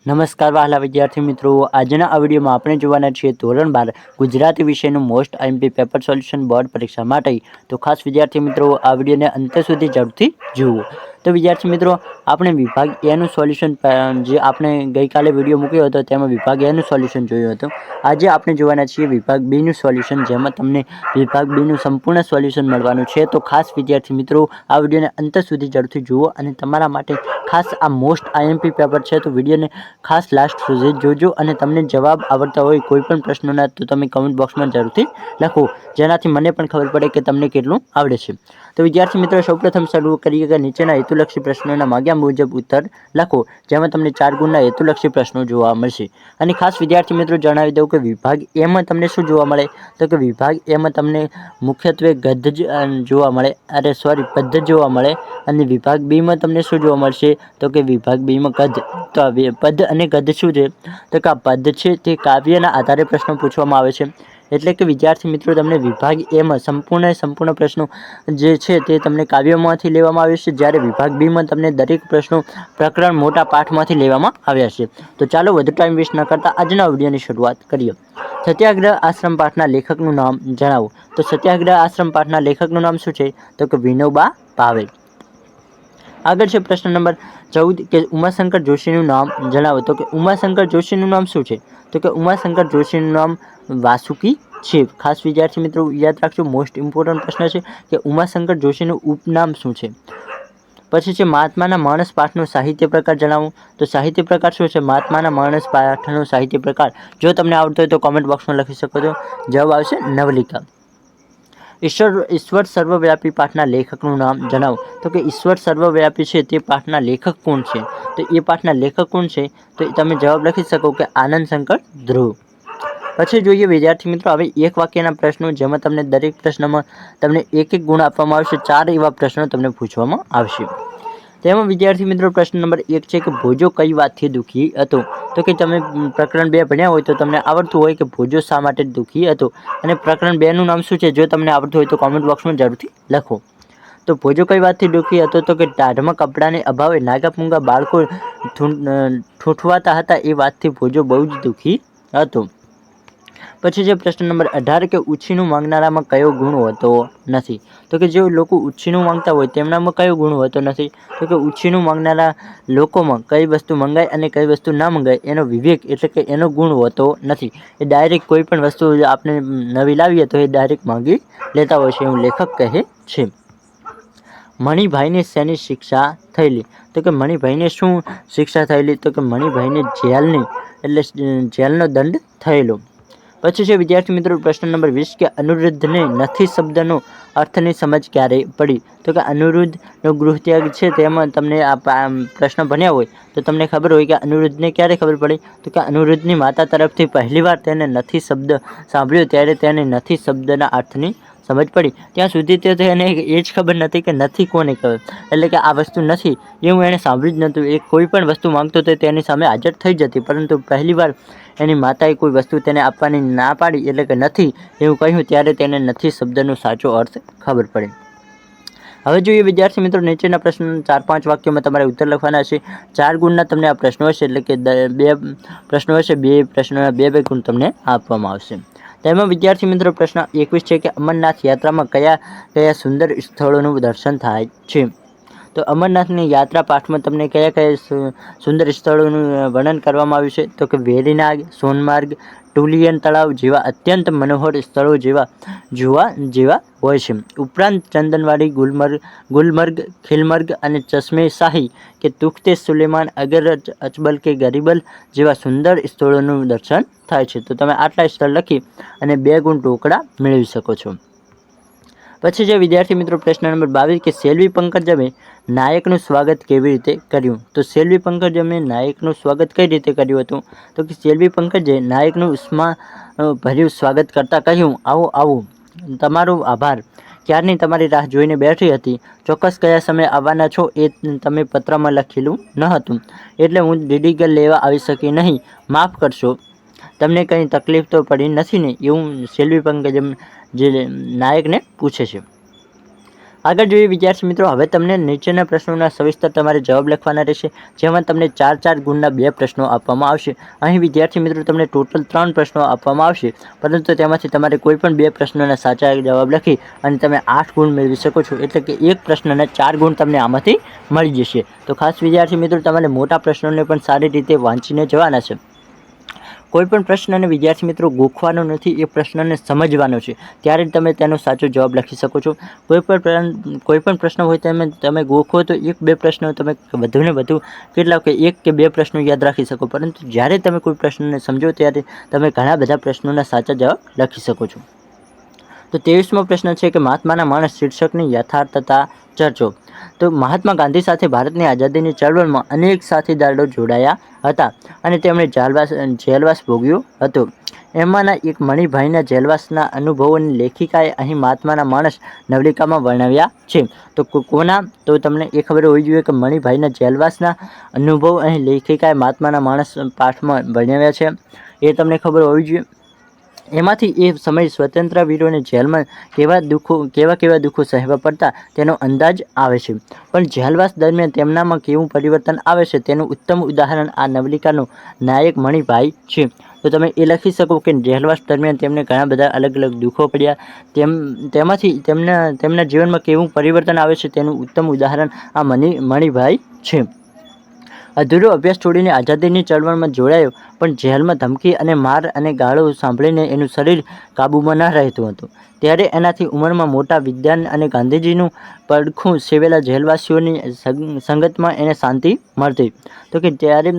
નમસ્કાર વહાલા વિદ્યાર્થી મિત્રો, આજના આ વિડીયોમાં આપણે જોવાના છીએ ધોરણ 12 ગુજરાતી વિષયનું most IMP paper solution board પરીક્ષા માટે। તો ખાસ વિદ્યાર્થી મિત્રો આ વિડીયોને અંત સુધી જરૂરથી જુઓ। તો વિદ્યાર્થી મિત્રો, આપણે વિભાગ એ નું સોલ્યુશન જે આપણે ગઈકાલે વિડીયો મૂક્યો હતો તેમાં વિભાગ એ નું સોલ્યુશન જોયું હતું। આજે આપણે જોવાના છીએ વિભાગ બી નું સોલ્યુશન, જેમાં તમને વિભાગ બી નું સંપૂર્ણ સોલ્યુશન મળવાનું છે। તો ખાસ વિદ્યાર્થી મિત્રો આ વિડીયોને અંત સુધી જરૂરથી જુઓ અને તમારા માટે ખાસ આ મોસ્ટ આઈએમપી પેપર છે, તો વિડીયોને ખાસ લાસ્ટ સુધી જોજો અને તમને જવાબ આવડતા હોય કોઈ પણ પ્રશ્નોના તો તમે કમેન્ટ બોક્સમાં જરૂરથી લખો, જેનાથી મને પણ ખબર પડે કે તમને કેટલું આવડે છે। તો વિદ્યાર્થી મિત્રો સૌપ્રથમ શરૂ કરીએ કે નીચેના હેતુલક્ષી પ્રશ્નોના માગ્યા મુજબ ઉત્તર લખો, જેમાં તમને 4 ગુણના હેતુલક્ષી પ્રશ્નો જોવા મળશે। અને ખાસ વિદ્યાર્થી મિત્રો જણાવી દઉં કે વિભાગ એમાં તમને શું જોવા મળે, તો કે વિભાગ એમાં તમને મુખ્યત્વે ગદ્ય જોવા મળે, પદ્ય જોવા મળે। અને વિભાગ બી માં તમને શું જોવા મળશે, તો કે વિભાગ બી માં ગદ્ય। તો પદ અને ગદ્ય શું છે, તો કે આ પદ છે તે કાવ્યના આધારે પ્રશ્નો પૂછવામાં આવે છે। એટલે કે વિદ્યાર્થી મિત્રો તમને વિભાગ એમાં સંપૂર્ણ પ્રશ્નો જે છે તે તમને કાવ્યમાંથી લેવામાં આવ્યો છે, જ્યારે વિભાગ બી માં તમને દરેક પ્રશ્નો પ્રકરણ મોટા પાઠમાંથી લેવામાં આવ્યા છે। તો ચાલો વધુ ટાઈમ વેસ્ટ ન કરતા આજના વિડીયોની શરૂઆત કરીએ। સત્યાગ્રહ આશ્રમ પાઠના લેખકનું નામ જણાવો। તો સત્યાગ્રહ આશ્રમ પાઠના લેખકનું નામ શું છે, તો કે વિનોબા ભાવે। આગળ છે પ્રશ્ન નંબર 14 કે ઉમાશંકર જોશીનું નામ જણાવો। તો કે ઉમાશંકર જોશીનું નામ શું છે, તો કે ઉમાશંકર જોશીનું નામ વાસુકી છે। ખાસ વિદ્યાર્થી મિત્રો યાદ રાખજો, મોસ્ટ ઇમ્પોર્ટન્ટ પ્રશ્ન છે કે ઉમાશંકર જોશીનું ઉપનામ શું છે। પછી છે મહાત્માના માણસ પાઠનો સાહિત્ય પ્રકાર જણાવો। તો સાહિત્ય પ્રકાર શું છે, મહાત્માના માણસ પાઠનો સાહિત્ય પ્રકાર જો તમને આવડતો હોય તો કોમેન્ટ બોક્સમાં લખી શકો છો। જવાબ આવશે નવલિકા। ઈશ્વર સર્વવ્યાપી પાઠના લેખકનું નામ જણાવો। તો કે ઈશ્વર સર્વવ્યાપી છે તે પાઠના લેખક કોણ છે, તો એ પાઠના લેખક કોણ છે, તો તમે જવાબ લખી શકો કે આનંદ શંકર ધ્રુવ। પછી જોઈએ વિદ્યાર્થી મિત્રો હવે એક વાક્યના પ્રશ્નો, જેમાં તમને દરેક પ્રશ્નમાં તમને એક ગુણ આપવામાં આવશે। 4 એવા પ્રશ્નો તમને પૂછવામાં આવશે। તેમાં વિદ્યાર્થી મિત્રો પ્રશ્ન નંબર 1 છે કે ભોજો કઈ વાતથી દુઃખી હતો। તો કે તમે પ્રકરણ 2 ભણ્યા હોય તો તમને આવડતું હોય કે ભોજો શા માટે દુઃખી હતો, અને પ્રકરણ 2 નું નામ શું છે જો તમને આવડતું હોય તો કોમેન્ટ બોક્સમાં જરૂરથી લખો। તો ભોજો કઈ વાતથી દુઃખી હતો, તો કે ટાઢમાં કપડાને અભાવે નાગાપૂંગા બાળકો ઠૂંઠવાતા હતા, એ વાતથી ભોજો બહુ જ દુઃખી હતો। પછી છે પ્રશ્ન નંબર 18 કે ઉછીનું માંગનારામાં કયો ગુણ હોતો નથી। તો કે જે લોકો ઉછીનું માંગતા હોય તેમનામાં કયો ગુણ હોતો નથી, તો કે ઉછીનું માંગનારા લોકોમાં કઈ વસ્તુ મંગાય અને કઈ વસ્તુ ના મંગાય એનો વિવેક એટલે કે એનો ગુણ હોતો નથી। એ ડાયરેક્ટ કોઈ પણ વસ્તુ આપણે નવી લાવીએ તો એ ડાયરેક્ટ માંગી લેતા હોય છે, એવું લેખક કહે છે। મણિભાઈને શેની શિક્ષા થયેલી, તો કે મણિભાઈને શું શિક્ષા થયેલી, તો કે મણિભાઈને જેલની એટલે જેલનો દંડ થયેલો। પછી છે વિદ્યાર્થી મિત્રો પ્રશ્ન નંબર 20 કે અનિરુદ્ધને નથી શબ્દનો અર્થની સમજ ક્યારે પડી। તો કે અનિરુદ્ધનો ગૃહત્યાગ છે તેમાં તમને આ પ્રશ્ન ભણ્યા હોય તો તમને ખબર હોય કે અનિરુદ્ધને ક્યારે ખબર પડી, તો કે અનિરુદ્ધની માતા તરફથી પહેલીવાર તેને નથી શબ્દ સાંભળ્યો ત્યારે તેને નથી શબ્દના અર્થની સમજ પડી। ત્યાં સુધી તો એને એ જ ખબર નથી કે નથી કોને કહે, એટલે કે આ વસ્તુ નથી એવું એણે સાંભળ્યું જ નહોતું। એ કોઈ પણ વસ્તુ માંગતો તો તેની સામે હાજર થઈ જતી, પરંતુ પહેલીવાર એની માતાએ કોઈ વસ્તુ તેને આપવાની ના પાડી એટલે કે નથી એવું કહ્યું ત્યારે તેને નથી શબ્દનો સાચો અર્થ ખબર પડે। હવે જોઈએ વિદ્યાર્થી મિત્રો નીચેના પ્રશ્નો 4-5 વાક્યોમાં તમારે ઉત્તર લખવાના છે। 4 ગુણના તમને આ પ્રશ્નો હશે, એટલે કે 2 પ્રશ્નો હશે, 2 પ્રશ્નોના 2 ગુણ તમને આપવામાં આવશે। તેમાં વિદ્યાર્થી મિત્રો પ્રશ્ન 21 છે કે અમરનાથ યાત્રામાં કયા સુંદર સ્થળોનું દર્શન થાય છે। તો અમરનાથની યાત્રા પાઠમાં તમને કયા સુંદર સ્થળોનું વર્ણન કરવામાં આવ્યું છે, તો કે વેરીનાગ, સોનમાર્ગ, ટુલિયન તળાવ જેવા અત્યંત મનોહર સ્થળો જોવા જેવા હોય છે। ઉપરાંત ચંદનવાડી, ગુલમર્ગ, ખિલમર્ગ અને ચશ્મે શાહી કે તુખ્તે સુલેમાન, અગર અચબલ કે ગરીબલ જેવા સુંદર સ્થળોનું દર્શન થાય છે। તો તમે આટલા સ્થળ લખી અને 2 ગુણ ટોકડા મેળવી શકો છો। પછી જે વિદ્યાર્થી મિત્રો પ્રશ્ન નંબર 22 કે સેલ્વી પંકજમે નાયકનું સ્વાગત કેવી રીતે કર્યું। તો સેલ્વી પંકજમે નાયકનું સ્વાગત કઈ રીતે કર્યું હતું, તો કે સેલ્વી પંકજે નાયકનું ઉષ્મા ભર્યું સ્વાગત કરતા કહ્યું, આવો આવો, તમારો આભાર, ક્યારની તમારી રાહ જોઈને બેઠી હતી, ચોક્કસ કયા સમયે આવવાના છો એ તમે પત્રમાં લખેલું ન હતું, એટલે હું ડીડીગર લેવા આવી શકી નહીં, માફ કરશો, તમને કંઈ તકલીફ તો પડી નથી ને, એવું સેલ્વી પંકજમ જે નાયકને પૂછે છે। આગળ જોઈએ વિદ્યાર્થી મિત્રો, હવે તમને નીચેના પ્રશ્નોના સવિસ્તર તમારે જવાબ લખવાના રહેશે, જેમાં તમને 4 ગુણના 2 પ્રશ્નો આપવામાં આવશે. અહીં વિદ્યાર્થી મિત્રો તમને ટોટલ 3 પ્રશ્નો આપવામાં આવશે, પરંતુ તેમાંથી તમારે કોઈ પણ 2 પ્રશ્નોના સાચા જવાબ લખી અને તમે 8 ગુણ મેળવી શકો છો. એટલે કે એક પ્રશ્નના 4 ગુણ તમને આમાંથી મળી જશે. તો ખાસ વિદ્યાર્થી મિત્રો તમારે મોટા પ્રશ્નોને પણ સારી રીતે વાંચીને જવાના છે. કોઈ પણ પ્રશ્નને વિદ્યાર્થી મિત્રો ગોખવાનો નથી, એ પ્રશ્નને સમજવાનો છે, ત્યારે તમે તેનો સાચો જવાબ લખી શકો છો. કોઈ પણ પ્રશ્ન હોય તમે ગોખો તો 1-2 પ્રશ્નો તમે વધુને વધુ કેટલા કે 1 કે 2 પ્રશ્નો યાદ રાખી શકો, પરંતુ જ્યારે તમે કોઈ પ્રશ્નને સમજો ત્યારે તમે ઘણા બધા પ્રશ્નોના સાચા જવાબ લખી શકો છો. તો 23મો પ્રશ્ન છે કે મહાત્માના માણસ શીર્ષકની યથાર્થતા ચર્ચો. તો મહાત્મા ગાંધી સાથે ભારતની આઝાદીની ચળવળમાં અનેક સાથીદારો જોડાયા હતા અને તેમણે જેલવાસ ભોગ્યો હતો. એમાંના એક મણિભાઈના જેલવાસના અનુભવોની લેખિકાએ અહીં મહાત્માના માણસ નવલિકામાં વર્ણવ્યા છે. તો કોના? તો તમને એ ખબર હોવી જોઈએ કે મણિભાઈના જેલવાસના અનુભવ અહીં લેખિકાએ મહાત્માના માણસ પાઠમાં વર્ણવ્યા છે, એ તમને ખબર હોવી જોઈએ. એમાંથી એ સમયે સ્વતંત્ર વીરોને જેલમાં કેવા દુઃખો સહેવા પડતા તેનો અંદાજ આવે છે. પણ જેલવાસ દરમિયાન તેમનામાં કેવું પરિવર્તન આવે છે તેનું ઉત્તમ ઉદાહરણ આ નવલિકાનો નાયક મણિભાઈ છે. તો તમે એ લખી શકો કે જેલવાસ દરમિયાન તેમને ઘણા બધા અલગ અલગ દુઃખો પડ્યા, તેમાંથી તેમના જીવનમાં કેવું પરિવર્તન આવે છે તેનું ઉત્તમ ઉદાહરણ આ મણિભાઈ છે. અધૂરો અભ્યાસ છોડીને આઝાદીની ચળવળમાં જોડાયો, પણ જેલમાં ધમકી અને માર અને ગાળો સાંભળીને એનું શરીર કાબૂમાં ન રહેતું હતું. ત્યારે એનાથી ઉંમરમાં મોટા વિદ્વાન અને ગાંધીજીનું પડખું સેવેલા જેલવાસીઓની સંગતમાં એને શાંતિ મળતી. તો કે ત્યારે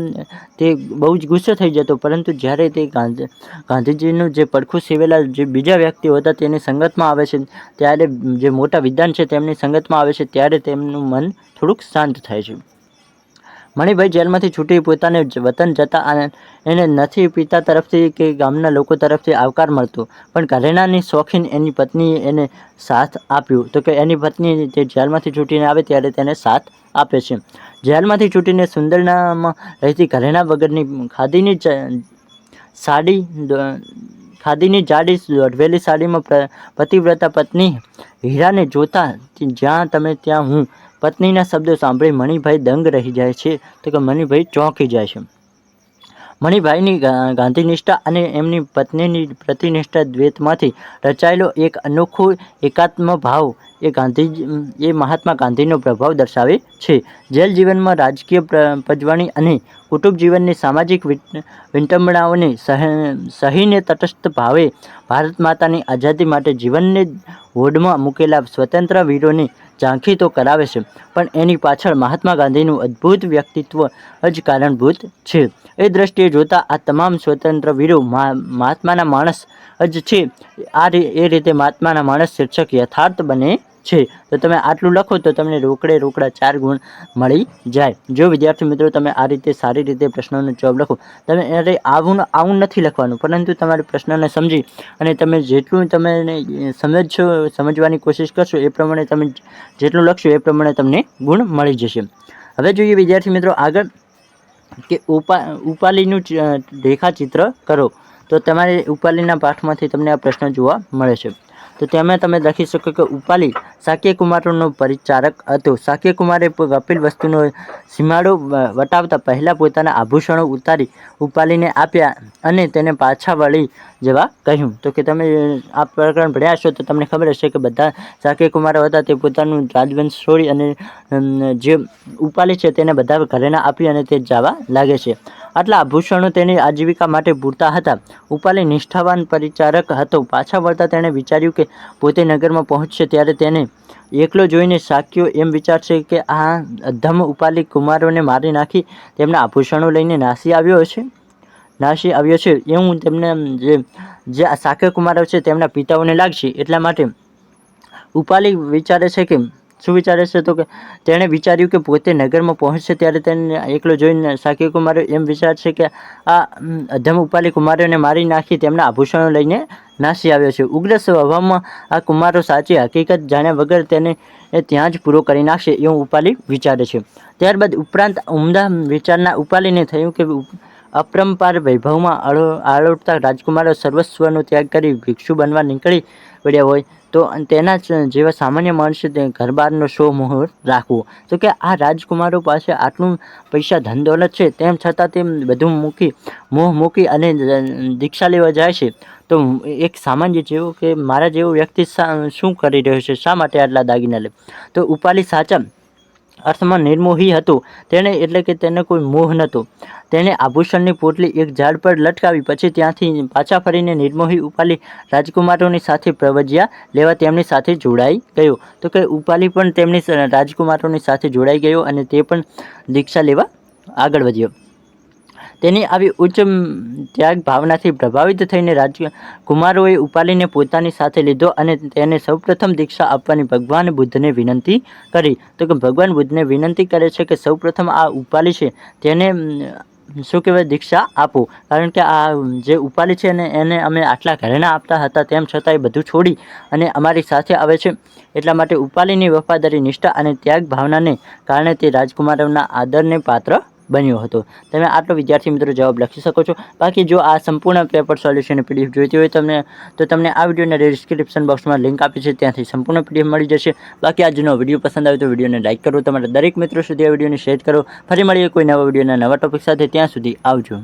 તે બહુ જ ગુસ્સો થઈ જતો, પરંતુ જ્યારે તે ગાંધીજીનું જે પડખું સેવેલા જે બીજા વ્યક્તિઓ હતા તેની સંગતમાં આવે છે, ત્યારે જે મોટા વિદ્વાન છે તેમની સંગતમાં આવે છે, ત્યારે તેમનું મન થોડુંક શાંત થાય છે. મણિભાઈ જેલમાંથી છૂટી પોતાને વતન જતા એને નથી પિતા તરફથી કે ગામના લોકો તરફથી આવકાર મળતો, પણ ઘરેણાની શોખીન એની પત્નીએ એને સાથ આપ્યો. તો કે એની પત્ની તે જેલમાંથી છૂટીને આવે ત્યારે તેને સાથ આપે છે. જેલમાંથી છૂટીને સુંદરનામાં રહેતી ઘરેણા વગરની ખાદીની જાડી દોઢવેલી સાડીમાં પતિવ્રતા પત્ની હીરાને જોતા જ્યાં તમે ત્યાં હું પત્નીના શબ્દો સાંભળી મણિભાઈ દંગ રહી જાય છે. તો કે મણિભાઈ ચોંકી જાય છે. મણિભાઈની ગાંધીનિષ્ઠા અને એમની પત્નીની પ્રતિનિષ્ઠા દ્વૈતમાંથી રચાયેલો એક અનોખો એકાત્મ ભાવ એ મહાત્મા ગાંધીનો પ્રભાવ દર્શાવે છે. જેલ જીવનમાં રાજકીય પજવણી અને કુટુંબ જીવનની સામાજિક વિટંબણાઓને સહીને તટસ્થ ભાવે ભારત માતાની આઝાદી માટે જીવનને હોડમાં મૂકેલા સ્વતંત્ર વીરોની ઝાંખી તો કરાવે છે, પણ એની પાછળ મહાત્મા ગાંધીનું અદ્ભુત વ્યક્તિત્વ જ કારણભૂત છે. એ દ્રષ્ટિએ જોતા આ તમામ સ્વતંત્ર વીરો મહાત્માના માણસ જ છે. એ રીતે મહાત્માના માણસ શીર્ષક યથાર્થ બને છે. તો તમે આટલું લખો તો તમને રોકડા 4 ગુણ મળી જાય. જો વિદ્યાર્થી મિત્રો તમે આ રીતે સારી રીતે પ્રશ્નોનો જવાબ લખો, તમે અરે આવું નથી લખવાનું, પરંતુ તમારે પ્રશ્નને સમજી અને તમે જેટલું તમે સમજવાની કોશિશ કરશો એ પ્રમાણે તમે જેટલું લખશો એ પ્રમાણે તમને ગુણ મળી જશે. હવે જોઈએ વિદ્યાર્થી મિત્રો આગળ કે ઉપાલીનું રેખાચિત્ર કરો. તો તમારે ઉપાલીના પાઠમાંથી તમને આ પ્રશ્ન જોવા મળે છે. તો તેમાં તમે લખી શકો કે ઉપાલી શાક્યકુમારનો પરિચારક હતો. શાક્યકુમારે કપિલ વસ્તુનો સીમાડો વટાવતા પહેલાં પોતાના આભૂષણો ઉતારી ઉપાલીને આપ્યા અને તેને પાછા વળી જવા કહ્યું. તો કે તમે આ પ્રકરણ ભણ્યા છો તો તમને ખબર હશે કે બધા શાક્યકુમારો હતા તે પોતાનું રાજવંશ છોડી અને જે ઉપાલી છે તેને બધા ઘરેણા આપી અને તે જવા લાગે છે. આટલા આભૂષણો તેની આજીવિકા માટે પૂરતા હતા. ઉપાલી નિષ્ઠાવાન પરિચારક હતો. પાછા વળતા તેણે વિચાર્યું કે પોતે નગરમાં પહોંચશે ત્યારે તેને એકલો જોઈને શાક્યો એમ વિચારશે કે આ અધમ ઉપાલી કુમારોને મારી નાખી તેમના આભૂષણો લઈને નાસી આવ્યો છે એવું તેમને જે શાક્ય કુમારો છે તેમના પિતાઓને લાગશે. એટલા માટે ઉપાલી વિચારે છે કે શું વિચારે છે? તો કે તેણે વિચાર્યું કે પોતે નગરમાં પહોંચશે ત્યારે તેને એકલો જોઈને શાક્ય કુમારો એમ વિચારશે કે આ અધમ ઉપાલી કુમારોને મારી નાખી તેમના આભૂષણો લઈને નાસી આવ્યો છે. ઉગ્ર સ્વભાવમાં આ કુમારો સાચી હકીકત જાણ્યા વગર તેને ત્યાં જ પૂરો કરી નાખશે એવું ઉપાલી વિચારે છે. ત્યારબાદ ઉપરાંત ઉમદા વિચારના ઉપાલીને થયું કે અપરંપાર વૈભવમાં આળોટતા રાજકુમારો સર્વસ્વનો ત્યાગ કરી ભિક્ષુ બનવા નીકળી પડ્યા હોય તો તેના જેવા સામાન્ય માણસે તે ઘર બહારનો શો મુહૂર્ત રાખવો. તો કે આ રાજકુમારો પાસે આટલું પૈસા ધન દોલત છે, તેમ છતાં તે બધું મોહ મૂકી અને દીક્ષા લેવા જાય છે. તો એક સામાન્ય જેવો કે મારા જેવો વ્યક્તિ શું કરી રહ્યો છે, શા માટે આટલા દાગીના લે? તો ઉપાલી સાચા અર્થમાં નિર્મોહી હતો. તેણે એટલે કે તેને કોઈ મોહ નહોતો. તેણે આભૂષણની પોટલી એક ઝાડ પર લટકાવી, પછી ત્યાંથી પાછા ફરીને નિર્મોહી ઉપાલી રાજકુમારોની સાથે પ્રવજ્યા લેવા તેમની સાથે જોડાઈ ગયો. તો કે ઉપાલી પણ તેમની રાજકુમારોની સાથે જોડાઈ ગયો અને તે પણ દીક્ષા લેવા આગળ વધ્યો. તેની આવી ઉચ્ચ ત્યાગ ભાવનાથી પ્રભાવિત થઈને રાજકુમારોએ ઉપાલીને પોતાની સાથે લીધો અને તેને સૌપ્રથમ દીક્ષા આપવાની ભગવાન બુદ્ધને વિનંતી કરી. તો કે ભગવાન બુદ્ધને વિનંતી કરે છે કે સૌપ્રથમ આ ઉપાલી છે તેને શું કહેવાય, દીક્ષા આપો. કારણ કે આ જે ઉપાલી છે ને એને અમે આટલા ઘરેણા આપતા હતા, તેમ છતાં એ બધું છોડી અને અમારી સાથે આવે છે. એટલા માટે ઉપાલીની વફાદારી, નિષ્ઠા અને ત્યાગ ભાવનાને કારણે તે રાજકુમારોના આદરને પાત્ર બન્યો હતો. તમે આટલો વિદ્યાર્થી મિત્રો જવાબ લખી શકો છો. બાકી જો આ સંપૂર્ણ પેપર સોલ્યુશનની પીડીએફ જોઈતી હોય તો તમને આ વિડીયોના ડિસ્ક્રિપ્શન બોક્સમાં લિંક આપી છે, ત્યાંથી સંપૂર્ણ પીડીએફ મળી જશે. બાકી આજનો વિડીયો પસંદ આવે તો વિડીયોને લાઇક કરો, તમારા દરેક મિત્રો સુધી આ વિડીયોને શેર કરો. ફરી મળીએ કોઈ નવા વિડીયોના નવા ટોપિક સાથે. ત્યાં સુધી આવજો.